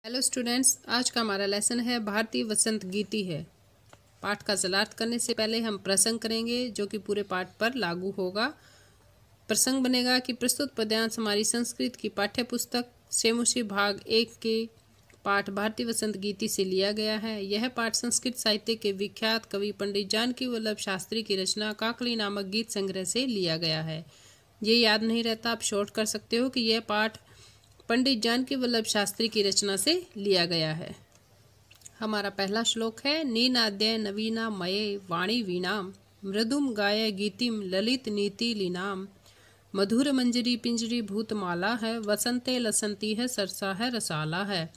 Hello students, आज का हमारा लेसन है भारतीय वसंत गीति है। पाठ का जलार्थ करने से पहले हम प्रसंग करेंगे जो कि पूरे पाठ पर लागू होगा। प्रसंग बनेगा कि प्रस्तुत पद्यांश हमारी संस्कृत की पाठ्य पुस्तक सेमुषी भाग 1 के पाठ भारतीय वसंत गीति से लिया गया है। यह पाठ संस्कृत साहित्य के विख्यात कवि पंडित जानकी वल्लभ शास्त्री की रचना काकली नामक गीत संग्रह से लिया गया है। ये याद नहीं रहता, आप शॉर्ट कर सकते हो कि यह पाठ पंडित जानकी वल्लभ शास्त्री की रचना से लिया गया है। हमारा पहला श्लोक है नीनाद्य नवीना मये वाणी वीणाम मृदुम गाय गीतिम ललित नीति लीनाम मधुर मंजरी पिंजरी भूतमाला है वसंते लसंती है सरसा है रसाला है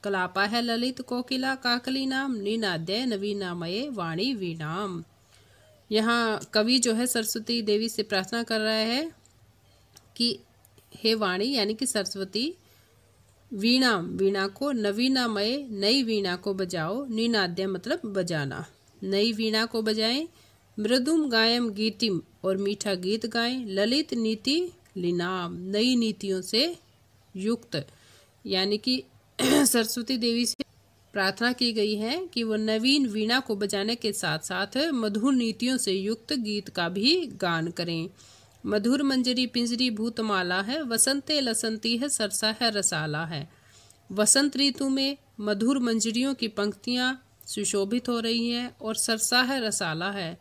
कलापा है ललित कोकिला काकली नाम नीनाद्य नवीना मये वाणी वीणाम। यहाँ कवि जो है सरस्वती देवी से प्रार्थना कर रहा है कि हे वाणी यानी कि सरस्वती, वीणा को नवीनामय नई वीणा को बजाओ। नीनाद्य मतलब बजाना, नई वीणा को बजाएं। मृदुम गायम गीतिम और मीठा गीत गाएं। ललित नीति लीनाम नई नीतियों से युक्त, यानी कि सरस्वती देवी से प्रार्थना की गई है कि वो नवीन वीणा को बजाने के साथ साथ मधुर नीतियों से युक्त गीत का भी गान करें। मधुर मंजरी पिंजरी भूतमाला है वसंते लसंती है सरसा है रसाला है। वसंत ऋतु में मधुर मंजरियों की पंक्तियां सुशोभित हो रही हैं और सरसा है रसाला है,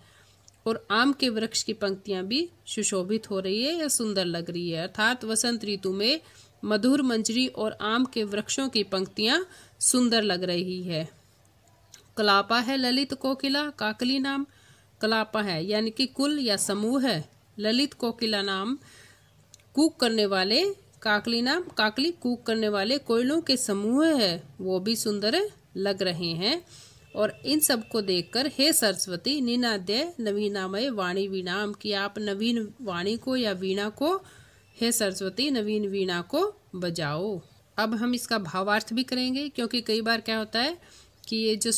और आम के वृक्ष की पंक्तियां भी सुशोभित हो रही है या सुंदर लग रही है। अर्थात वसंत ऋतु में मधुर मंजरी और आम के वृक्षों की पंक्तियां सुंदर लग रही है। कलापा है ललित कोकिला काकली नाम। कलापा है यानी कि कुल या समूह है। ललित कोकिला नाम कूक करने वाले, काकली नाम काकली कूक करने वाले कोयलों के समूह है, वो भी सुंदर लग रहे हैं। और इन सब को देखकर हे सरस्वती नीनाद्य नवीनामय वाणी वीणाम, कि आप नवीन वाणी को या वीणा को, हे सरस्वती नवीन वीणा को बजाओ। अब हम इसका भावार्थ भी करेंगे, क्योंकि कई बार क्या होता है कि ये जो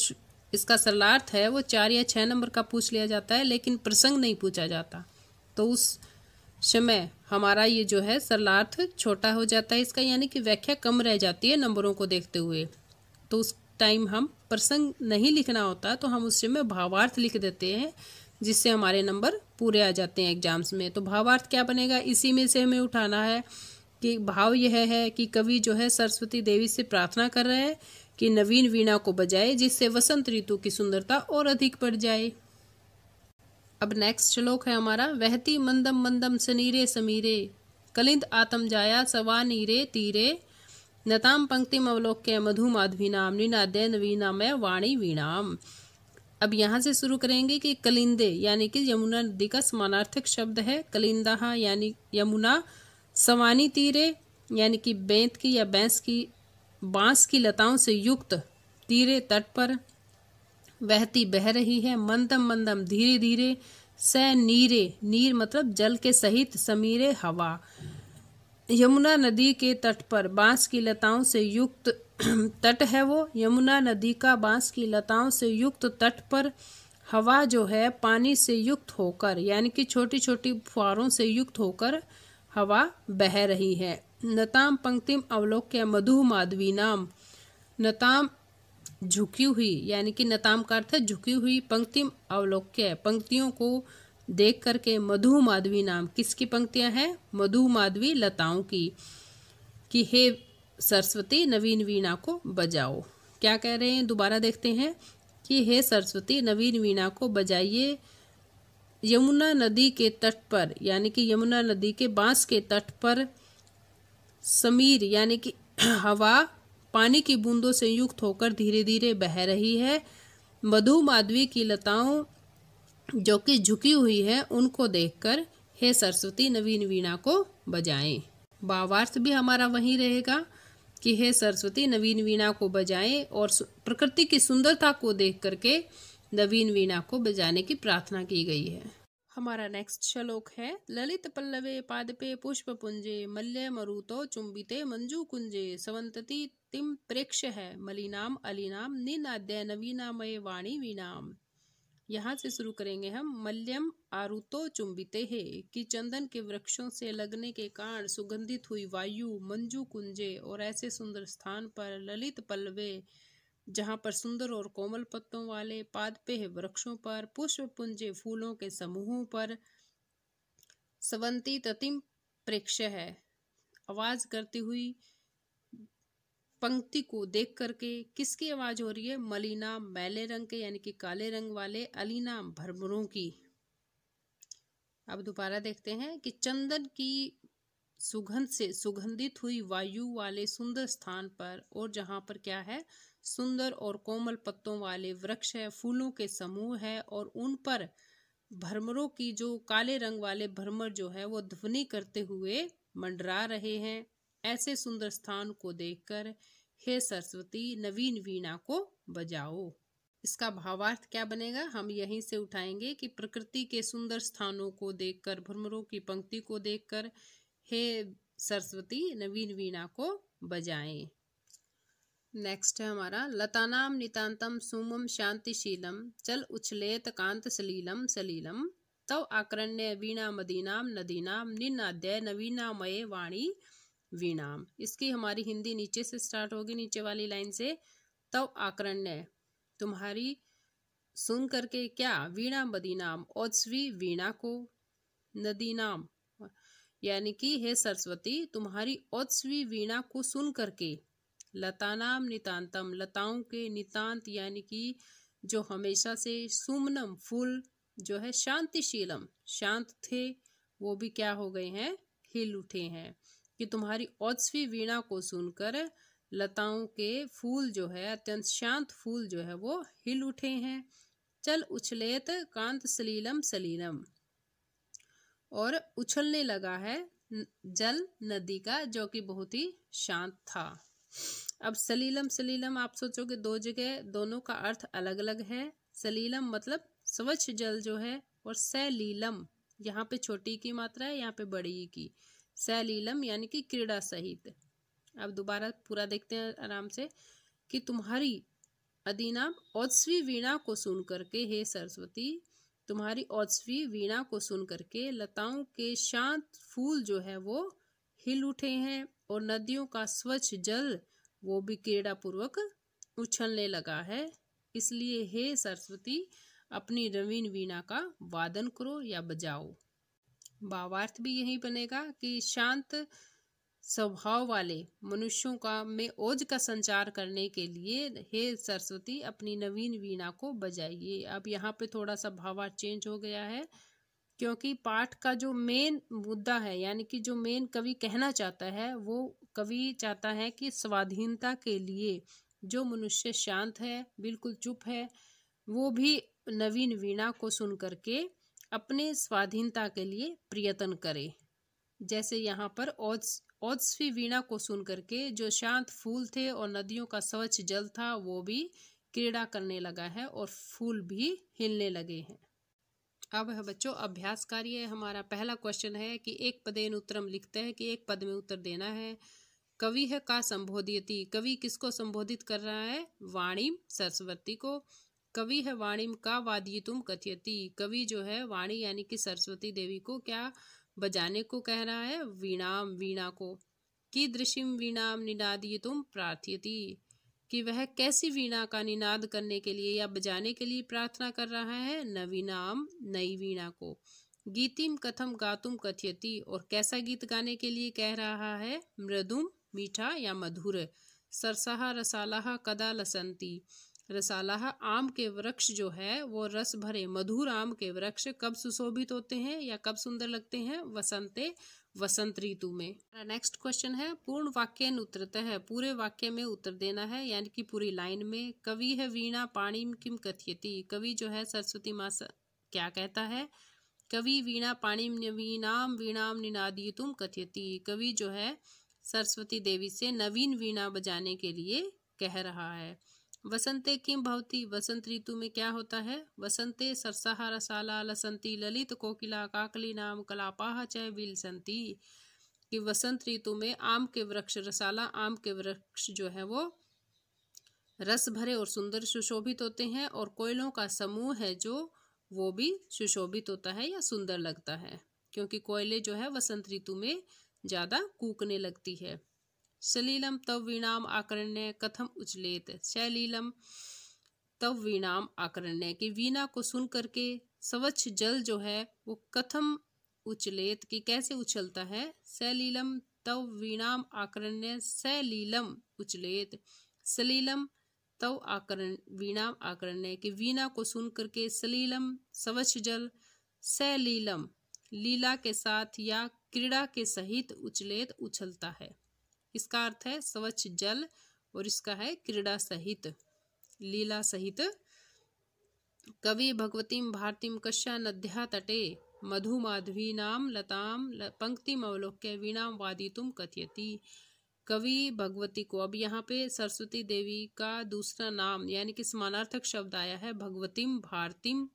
इसका सरलार्थ है वो 4 या 6 नंबर का पूछ लिया जाता है, लेकिन प्रसंग नहीं पूछा जाता, तो उस समय हमारा ये जो है सरलार्थ छोटा हो जाता है इसका, यानी कि व्याख्या कम रह जाती है नंबरों को देखते हुए। तो उस टाइम हम प्रसंग नहीं लिखना होता, तो हम उस समय भावार्थ लिख देते हैं, जिससे हमारे नंबर पूरे आ जाते हैं एग्जाम्स में। तो भावार्थ क्या बनेगा, इसी में से हमें उठाना है कि भाव यह है कि कवि जो है सरस्वती देवी से प्रार्थना कर रहे हैं कि नवीन वीणा को बजाए, जिससे वसंत ऋतु की सुंदरता और अधिक बढ़ जाए। अब नेक्स्ट श्लोक है हमारा वहती मंदम मंदम सनीरे समीरे कलिंद आतम जाया सवा नीरे तीरे नताम पंक्तिम अवलोक्य मधु माधवी नाम नीनाद्य नवीनामय वाणी वीणाम। अब यहाँ से शुरू करेंगे कि कलिंदे यानी कि यमुना नदी का समानार्थक शब्द है। कलिंदा यानी यमुना, सवानी तीरे यानी कि बेंत की या बांस की लताओं से युक्त, तीरे तट पर, बहती बह रही है, मंदम मंदम धीरे धीरे, स नीरे नीर मतलब जल के सहित, समीरे हवा, यमुना नदी के तट पर बांस की लताओं से युक्त तट है वो, यमुना नदी का बांस की लताओं से युक्त तट पर हवा जो है पानी से युक्त होकर, यानी कि छोटी छोटी फुहारों से युक्त होकर हवा बह रही है। नताम पंक्तिम अवलोक्य मधु माधवी नाम, नताम झुकी हुई, यानी कि नताम का अर्थ है झुकी हुई, पंक्तिम अवलोक्य पंक्तियों को देख करके, मधु माधवी नाम किसकी पंक्तियां हैं, मधु माधवी लताओं की, कि हे सरस्वती नवीन वीणा को बजाओ। क्या कह रहे हैं, दोबारा देखते हैं कि हे सरस्वती नवीन वीणा को बजाइए यमुना नदी के तट पर, यानी कि यमुना नदी के बांस के तट पर, समीर यानी कि हवा पानी की बूंदों से युक्त होकर धीरे धीरे बह रही है। मधु माधवी की लताओं जो कि झुकी हुई है उनको देखकर हे सरस्वती नवीन वीणा को बजाएं। भावार्थ भी हमारा वही रहेगा कि हे सरस्वती नवीन वीणा को बजाएं, और प्रकृति की सुंदरता को देख करके नवीन वीणा को बजाने की प्रार्थना की गई है। हमारा नेक्स्ट श्लोक है ललित पल्लवे पादपे पुष्प पुंजे मल्य मरुतो चुंबिते मंजू कुंजे सवंतती तिम प्रेक्ष्य है मलिनाम अलिनाम नीनाद्य नवीनामय वाणी वीणाम। यहाँ से शुरू करेंगे हम। मल्यम आरुतो चुंबिते है, कि चंदन के वृक्षों से लगने के कारण सुगंधित हुई वायु मंजू कुंजे और ऐसे सुंदर स्थान पर ललित पल्लवे, जहाँ पर सुंदर और कोमल पत्तों वाले पादपे वृक्षों पर, पुष्प पुंजे फूलों के समूहों पर, सवंती ततिम प्रेक्ष है, आवाज करती हुई पंक्ति को देख करके। किसकी आवाज हो रही है? मलिना, मैले रंग के यानी कि काले रंग वाले, अलीना, भ्रमरों की। अब दोबारा देखते हैं कि चंदन की सुगंध से सुगंधित हुई वायु वाले सुंदर स्थान पर, और जहां पर क्या है? सुंदर और कोमल पत्तों वाले वृक्ष है, फूलों के समूह है, और उन पर भ्रमरों की, जो काले रंग वाले भ्रमर जो है वो ध्वनि करते हुए मंडरा रहे हैं। ऐसे सुंदर स्थान को देखकर हे सरस्वती नवीन वीणा को बजाओ। इसका भावार्थ क्या बनेगा? हम यहीं से उठाएंगे कि प्रकृति के सुंदर स्थानों को देखकर, भ्रमरों की पंक्ति को देखकर हे सरस्वती नवीन वीणा को बजाएं। नेक्स्ट है हमारा लतानाम नितांतम सुमम शांतिशीलम चल उछलेत कांत सलीलम सलीलम तव आकरण्य वीणा मदीनाम नदीनाम निन्नाद्य नवीनामय वाणी वीणाम। इसकी हमारी हिंदी नीचे से स्टार्ट होगी, नीचे वाली लाइन से। तव आकरण्य, तुम्हारी सुन करके क्या? वीणा मदीनाम, ओजस्वी वीणा को। नदीनाम यानी कि हे सरस्वती तुम्हारी ओजस्वी वीणा को सुन करके। लतानाम नितांतम, लताओं के नितांत यानी कि जो हमेशा से। सुमनम फूल जो है। शांतिशीलम शांत थे, वो भी क्या हो गए हैं? हिल उठे हैं। कि तुम्हारी ओजस्वी वीणा को सुनकर लताओं के फूल जो है, अत्यंत शांत फूल जो है वो हिल उठे हैं। चल उछलेत कांत सलीलम सलीलम, और उछलने लगा है जल नदी का, जो कि बहुत ही शांत था। अब सलीलम सलीलम आप सोचोगे दो जगह, दोनों का अर्थ अलग अलग है। सलीलम मतलब स्वच्छ जल जो है, और सलीलम यहाँ पे छोटी की मात्रा है, यहाँ पे बड़ी की। सलीलम यानी कि क्रीड़ा सहित। अब दोबारा पूरा देखते हैं आराम से। कि तुम्हारी अदीनाम ओजस्वी वीणा को सुन करके हे सरस्वती तुम्हारी ओजस्वी वीणा को सुन करके लताओं के शांत फूल जो है वो हिल उठे हैं, और नदियों का स्वच्छ जल वो भी क्रीड़ा पूर्वक उछलने लगा है। इसलिए हे सरस्वती अपनी नवीन वीणा का वादन करो या बजाओ। भावार्थ भी यही बनेगा कि शांत स्वभाव वाले मनुष्यों का में ओज का संचार करने के लिए हे सरस्वती अपनी नवीन वीणा को बजाइए। अब यहाँ पे थोड़ा सा भावार्थ चेंज हो गया है, क्योंकि पाठ का जो मेन मुद्दा है, यानी कि जो मेन कवि कहना चाहता है, वो कवि चाहता है कि स्वाधीनता के लिए जो मनुष्य शांत है, बिल्कुल चुप है, वो भी नवीन वीणा को सुन करके अपने स्वाधीनता के लिए प्रयत्न करे। जैसे यहाँ पर ओजस्वी वीणा को सुन करके जो शांत फूल थे और नदियों का स्वच्छ जल था, वो भी क्रीड़ा करने लगा है और फूल भी हिलने लगे हैं। अब है बच्चों अभ्यास कार्य। हमारा पहला क्वेश्चन है कि एक पदेन उत्तरम लिखते हैं कि एक पद में उत्तर देना है। कवि है का संबोधयति, कवि किसको संबोधित कर रहा है? वाणीम सरस्वती को। कवि है वाणीम का वादयितुम कथयति, कवि जो है वाणी यानी कि सरस्वती देवी को क्या बजाने को कह रहा है? वीणाम वीणा को। कीदृशीम वीणाम निनादयितुम प्रार्थयति, कि वह कैसी वीणा का निनाद करने के लिए या बजाने के लिए प्रार्थना कर रहा है? नवीनाम नई वीणा को। गीतिम कथम गातुम कथयति, और कैसा गीत गाने के लिए कह रहा है? मृदुम मीठा या मधुर। सरसाहा रसालाहा कदा लसंती, रसालाह आम के वृक्ष जो है वो रस भरे मधुर आम के वृक्ष कब सुशोभित होते हैं या कब सुंदर लगते हैं? वसंते, वसंत ऋतु में। नेक्स्ट क्वेश्चन है पूर्ण वाक्य उत्तरतः है, पूरे वाक्य में उत्तर देना है यानी कि पूरी लाइन में। कवि है वीणा पाणिम किम कथयति, कवि जो है सरस्वती माँ क्या कहता है? कवि वीणा पाणिम नवीनाम वीणाम निनादयितुम कथयति, कवि जो है सरस्वती देवी से नवीन वीणा बजाने के लिए कह रहा है। वसंते किम भवति, वसंत ऋतु में क्या होता है? वसंते सरसाहा रसाला लसंती ललित कोकिला काकली नाम कलापाह च विलसंती, कि वसंत ऋतु में आम के वृक्ष, रसाला आम के वृक्ष जो है वो रस भरे और सुंदर सुशोभित होते हैं, और कोयलों का समूह है जो वो भी सुशोभित होता है या सुंदर लगता है, क्योंकि कोयले जो है वसंत ऋतु में ज्यादा कूकने लगती है। सलीलम तव वीणाम आकर्ण्य कथम उचलेत। सलीलम तव वीणाम आकर्ण्य की वीणा को सुन करके स्वच्छ जल जो है वो कथम उचलेत की कैसे उछलता है। सलीलम तव वीणाम आकर्ण्य सलीलम उचलेत। सलीलम तव वीणाम आकर्ण्य की वीणा को सुन करके सलीलम स्वच्छ जल सलीलम लीला के साथ या क्रीड़ा के सहित उचलेत उछलता है। इसका अर्थ है स्वच्छ जल और इसका है क्रीड़ा सहित लीला सहित। कवि भगवतीम भारतीम कश्या नद्या तटे मधु माधवीनाम लताम पंक्तिम अवलोक्य वीणाम वादितुम कथयति। कवि भगवती को, अब यहाँ पे सरस्वती देवी का दूसरा नाम यानी कि समानार्थक शब्द आया है भगवतीम भारतीम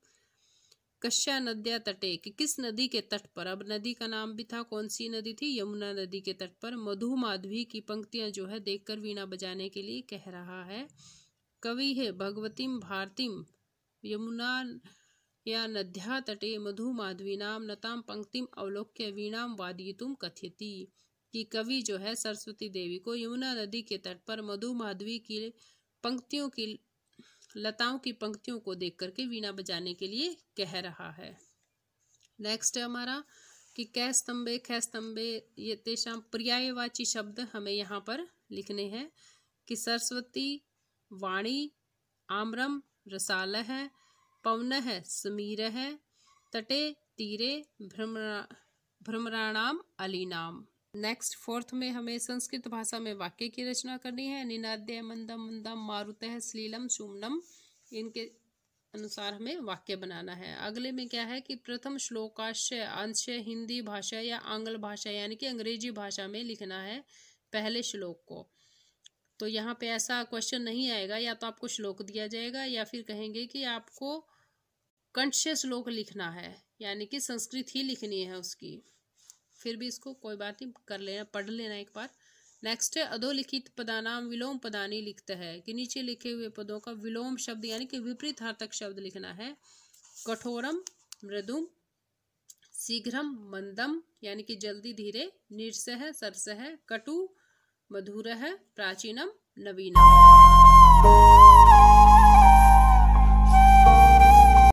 कश्या नद्या तटे कि किस नदी के तट पर। अब नदी का नाम भी था, कौन सी नदी थी, यमुना नदी के तट पर। मधु माधवी की पंक्तियां जो है देखकर वीणा बजाने के लिए कह रहा है। कवि है भगवतीम भारतीम यमुना या नद्या तटे मधु माधवी नाम नताम पंक्तिम अवलोक्य वीणाम वादितुम कथयति कि कवि जो है सरस्वती देवी को यमुना नदी के तट पर मधु माधवी की पंक्तियों की लताओं की पंक्तियों को देख करके वीणा बजाने के लिए कह रहा है। नेक्स्ट है हमारा कि कै स्तंभे ख स्तंभे ये तेषां पर्यायवाची शब्द हमें यहाँ पर लिखने हैं कि सरस्वती वाणी आम्रम रसालः पवनः समीरः तटे तीरे भ्रमराणाम अलीनाम। नेक्स्ट फोर्थ में हमें संस्कृत भाषा में वाक्य की रचना करनी है। निनाद्य मंदम मंदम मारुतः श्लीलम सुमनम, इनके अनुसार हमें वाक्य बनाना है। अगले में क्या है कि प्रथम श्लोकाश्य अंश हिंदी भाषा या आंग्ल भाषा यानी कि अंग्रेजी भाषा में लिखना है पहले श्लोक को। तो यहाँ पे ऐसा क्वेश्चन नहीं आएगा, या तो आपको श्लोक दिया जाएगा या फिर कहेंगे कि आपको कंठ से श्लोक लिखना है, यानी कि संस्कृत ही लिखनी है उसकी। फिर भी इसको कोई बात नहीं, कर लेना, पढ़ लेना एक बार। नेक्स्ट है अधोलिखित पदानाम विलोम पदानी लिखता है कि नीचे लिखे हुए पदों का विलोम शब्द यानी कि विपरीतार्थक शब्द लिखना है। कठोरम मृदुम, शीघ्रम मंदम यानी कि जल्दी धीरे, निरसः सरसः, कटु मधुरः, प्राचीनम नवीनम।